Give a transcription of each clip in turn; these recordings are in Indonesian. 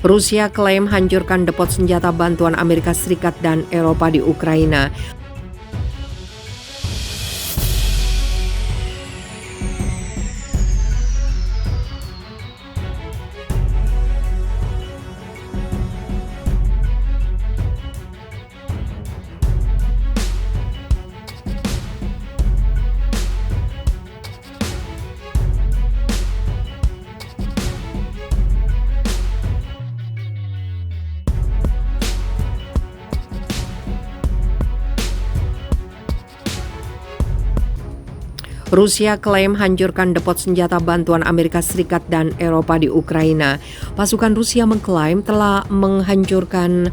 Rusia klaim hancurkan depot senjata bantuan Amerika Serikat dan Eropa di Ukraina. Rusia klaim hancurkan depot senjata bantuan Amerika Serikat dan Eropa di Ukraina. Pasukan Rusia mengklaim telah menghancurkan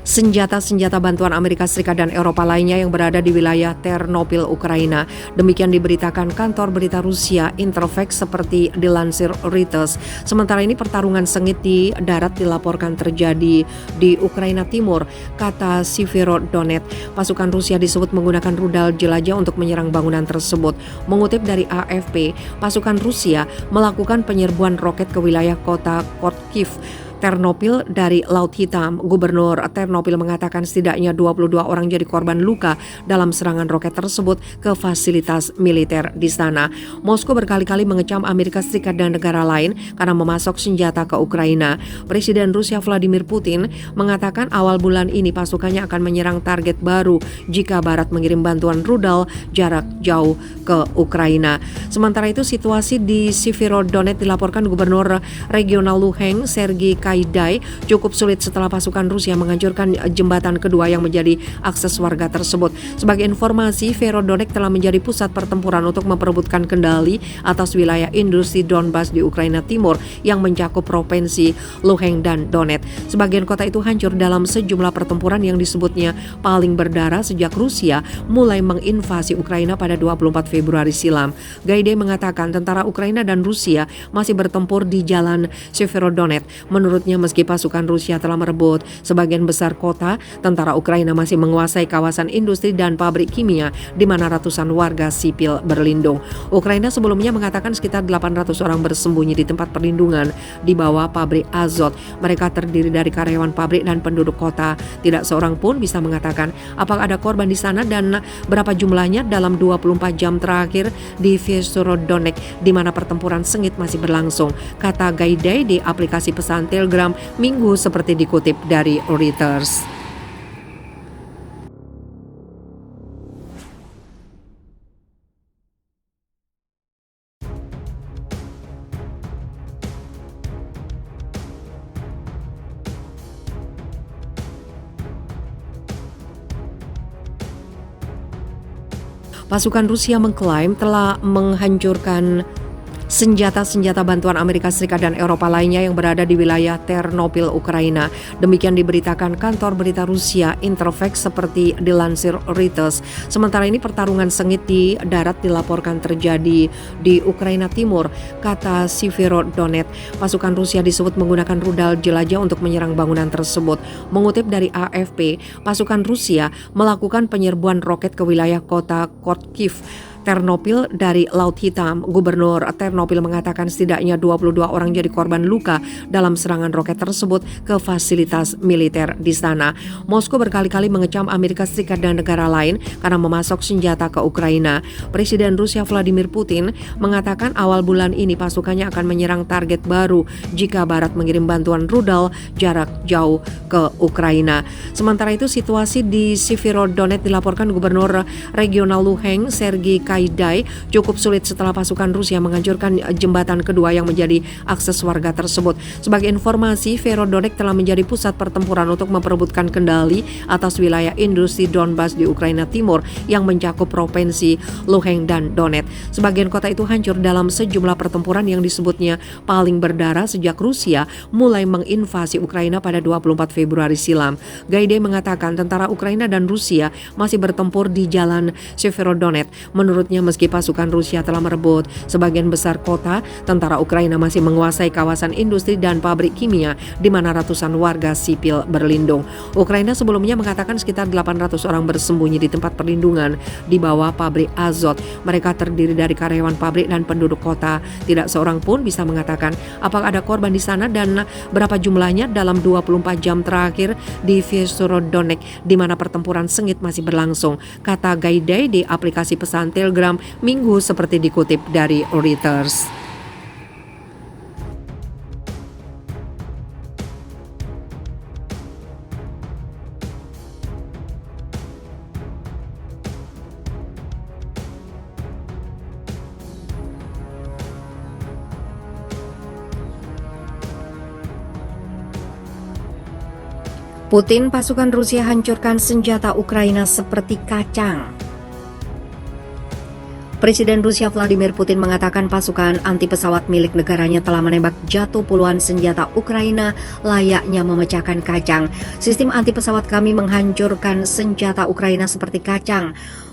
senjata-senjata bantuan Amerika Serikat dan Eropa lainnya yang berada di wilayah Ternopil, Ukraina. Demikian diberitakan kantor berita Rusia Interfax seperti dilansir Reuters. Sementara ini pertarungan sengit di darat dilaporkan terjadi di Ukraina Timur, kata Severodonetsk. Pasukan Rusia disebut menggunakan rudal jelajah untuk menyerang bangunan tersebut. Mengutip dari AFP, pasukan Rusia melakukan penyerbuan roket ke wilayah kota Kharkiv, Ternopil dari Laut Hitam. Gubernur Ternopil mengatakan setidaknya 22 orang jadi korban luka dalam serangan roket tersebut ke fasilitas militer di sana. Moskow berkali-kali mengecam Amerika Serikat dan negara lain karena memasok senjata ke Ukraina. Presiden Rusia Vladimir Putin mengatakan awal bulan ini pasukannya akan menyerang target baru jika Barat mengirim bantuan rudal jarak jauh ke Ukraina. Sementara itu situasi di Severodonetsk dilaporkan Gubernur Regional Luhansk Sergei Kaidai cukup sulit setelah pasukan Rusia menghancurkan jembatan kedua yang menjadi akses warga tersebut. Sebagai informasi, Severodonetsk telah menjadi pusat pertempuran untuk memperebutkan kendali atas wilayah industri Donbas di Ukraina Timur yang mencakup provinsi Luhansk dan Donetsk. Sebagian kota itu hancur dalam sejumlah pertempuran yang disebutnya paling berdarah sejak Rusia mulai menginvasi Ukraina pada 24 Februari silam. Gaidai mengatakan tentara Ukraina dan Rusia masih bertempur di jalan Severodonetsk. Menurutnya, meski pasukan Rusia telah merebut sebagian besar kota, tentara Ukraina masih menguasai kawasan industri dan pabrik kimia di mana ratusan warga sipil berlindung. Ukraina sebelumnya mengatakan sekitar 800 orang bersembunyi di tempat perlindungan di bawah pabrik Azot. Mereka terdiri dari karyawan pabrik dan penduduk kota. Tidak seorang pun bisa mengatakan apakah ada korban di sana dan berapa jumlahnya dalam 24 jam terakhir di Severodonetsk di mana pertempuran sengit masih berlangsung, kata Gaidai di aplikasi pesan Telegram Minggu seperti dikutip dari Reuters. Pasukan Rusia mengklaim telah menghancurkan senjata-senjata bantuan Amerika Serikat dan Eropa lainnya yang berada di wilayah Ternopil, Ukraina. Demikian diberitakan kantor berita Rusia Interfax seperti dilansir Reuters. Sementara ini pertarungan sengit di darat dilaporkan terjadi di Ukraina Timur, kata Severodonetsk. Pasukan Rusia disebut menggunakan rudal jelajah untuk menyerang bangunan tersebut. Mengutip dari AFP, pasukan Rusia melakukan penyerbuan roket ke wilayah kota Kharkiv, Ternopil dari Laut Hitam. Gubernur Ternopil mengatakan setidaknya 22 orang jadi korban luka dalam serangan roket tersebut ke fasilitas militer di sana. Moskow berkali-kali mengecam Amerika Serikat dan negara lain karena memasok senjata ke Ukraina. Presiden Rusia Vladimir Putin mengatakan awal bulan ini pasukannya akan menyerang target baru jika Barat mengirim bantuan rudal jarak jauh ke Ukraina. Sementara itu situasi di Severodonetsk dilaporkan Gubernur Regional Luhansk Sergei Kaidai cukup sulit setelah pasukan Rusia menghancurkan jembatan kedua yang menjadi akses warga tersebut. Sebagai informasi, Severodonetsk telah menjadi pusat pertempuran untuk memperebutkan kendali atas wilayah industri Donbas di Ukraina Timur yang mencakup provinsi Luhansk dan Donetsk. Sebagian kota itu hancur dalam sejumlah pertempuran yang disebutnya paling berdarah sejak Rusia mulai menginvasi Ukraina pada 24 Februari silam. Gaidai mengatakan tentara Ukraina dan Rusia masih bertempur di jalan Severodonetsk. Menurut Menurutnya, meski pasukan Rusia telah merebut sebagian besar kota, tentara Ukraina masih menguasai kawasan industri dan pabrik kimia di mana ratusan warga sipil berlindung. Ukraina sebelumnya mengatakan sekitar 800 orang bersembunyi di tempat perlindungan di bawah pabrik Azot. Mereka terdiri dari karyawan pabrik dan penduduk kota. Tidak seorang pun bisa mengatakan apakah ada korban di sana dan berapa jumlahnya dalam 24 jam terakhir di Vyshorodonetsk di mana pertempuran sengit masih berlangsung, kata Gaidai di aplikasi pesan Telegram Minggu seperti dikutip dari Reuters. Putin, pasukan Rusia hancurkan senjata Ukraina seperti kacang. Presiden Rusia Vladimir Putin mengatakan pasukan anti pesawat milik negaranya telah menembak jatuh puluhan senjata Ukraina layaknya memecahkan kacang. Sistem anti pesawat kami menghancurkan senjata Ukraina seperti kacang.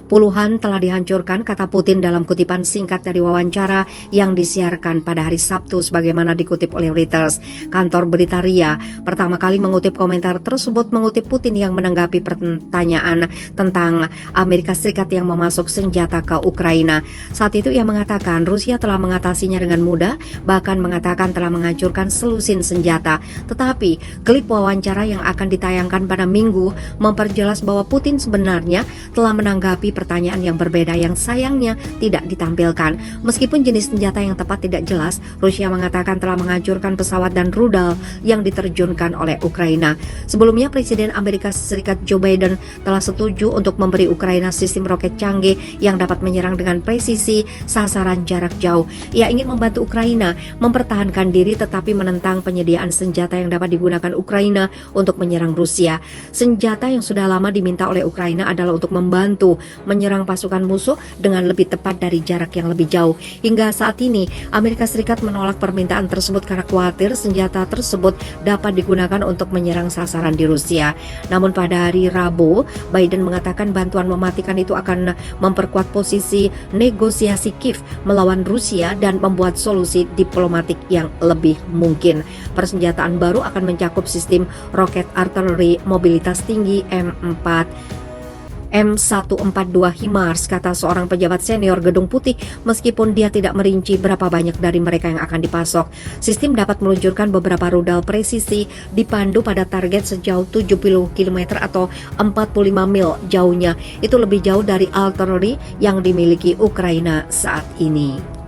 Puluhan telah dihancurkan, kata Putin dalam kutipan singkat dari wawancara yang disiarkan pada hari Sabtu sebagaimana dikutip oleh Reuters. Kantor berita RIA pertama kali mengutip komentar tersebut mengutip Putin yang menanggapi pertanyaan tentang Amerika Serikat yang memasuk senjata ke Ukraina. Saat itu ia mengatakan Rusia telah mengatasinya dengan mudah, bahkan mengatakan telah menghancurkan selusin senjata. Tetapi klip wawancara yang akan ditayangkan pada Minggu memperjelas bahwa Putin sebenarnya telah menanggapi pertanyaan yang berbeda yang sayangnya tidak ditampilkan. Meskipun jenis senjata yang tepat tidak jelas, Rusia mengatakan telah menghancurkan pesawat dan rudal yang diterjunkan oleh Ukraina. Sebelumnya, Presiden Amerika Serikat Joe Biden telah setuju untuk memberi Ukraina sistem roket canggih yang dapat menyerang dengan presisi sasaran jarak jauh. Ia ingin membantu Ukraina mempertahankan diri tetapi menentang penyediaan senjata yang dapat digunakan Ukraina untuk menyerang Rusia. Senjata yang sudah lama diminta oleh Ukraina adalah untuk membantu menyerang pasukan musuh dengan lebih tepat dari jarak yang lebih jauh. Hingga saat ini, Amerika Serikat menolak permintaan tersebut karena khawatir senjata tersebut dapat digunakan untuk menyerang sasaran di Rusia. Namun pada hari Rabu, Biden mengatakan bantuan mematikan itu akan memperkuat posisi negosiasi Kiev melawan Rusia dan membuat solusi diplomatik yang lebih mungkin. Persenjataan baru akan mencakup sistem roket artileri mobilitas tinggi M142 HIMARS, kata seorang pejabat senior Gedung Putih, meskipun dia tidak merinci berapa banyak dari mereka yang akan dipasok. Sistem dapat meluncurkan beberapa rudal presisi dipandu pada target sejauh 70 km atau 45 mil jauhnya. Itu lebih jauh dari artileri yang dimiliki Ukraina saat ini.